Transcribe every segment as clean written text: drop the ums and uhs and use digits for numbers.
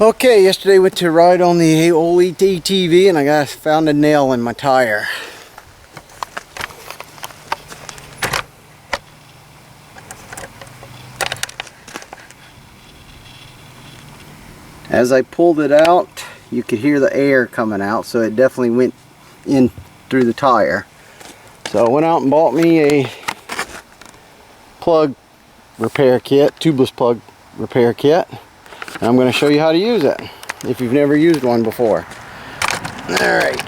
Okay, yesterday went to ride on the old ATV and I found a nail in my tire. As I pulled it out, you could hear the air coming out, so it definitely went in through the tire. So I went out and bought me a plug repair kit, tubeless plug repair kit. And I'm going to show you how to use it if you've never used one before. Alright.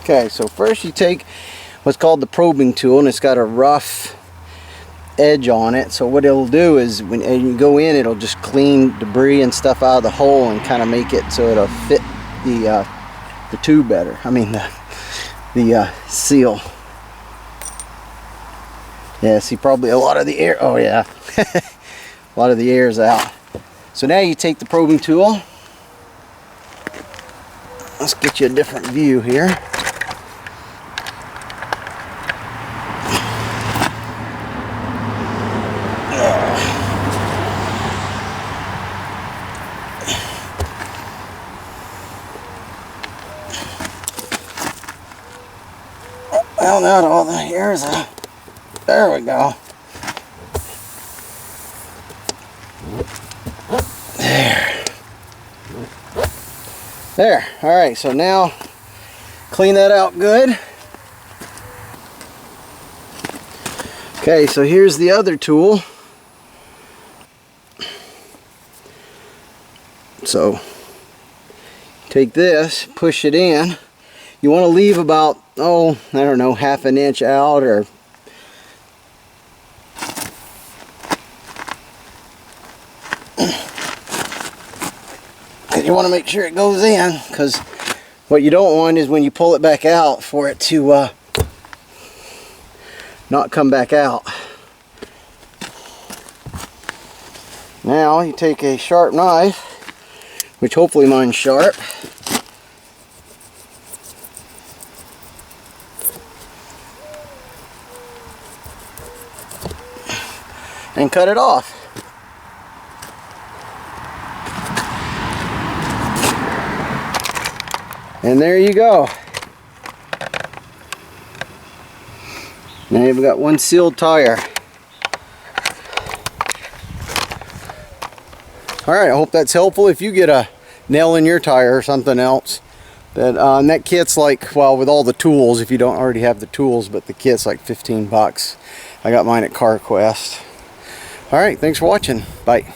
Okay, so first you take what's called the probing tool, and it's got a rough edge on it. So what it'll do is when you go in, it'll just clean debris and stuff out of the hole and kind of make it so it'll fit the tube better. I mean the seal. Yeah, see, probably a lot of the air. Oh yeah, a lot of the air is out. So now you take the probing tool. Let's get you a different view here. Well, now all the hairs out. There we go. There. Alright, so now clean that out good. Okay, so here's the other tool. So take this, push it in. You want to leave about, I don't know, half an inch out, or you want to make sure it goes in, because what you don't want is when you pull it back out for it to not come back out. Now you take a sharp knife, which hopefully mine's sharp, and cut it off. And there you go. Now you've got one sealed tire. Alright, I hope that's helpful. If you get a nail in your tire or something else, that kit's like, well, with all the tools, if you don't already have the tools, but the kit's like 15 bucks. I got mine at CarQuest. Alright, thanks for watching. Bye.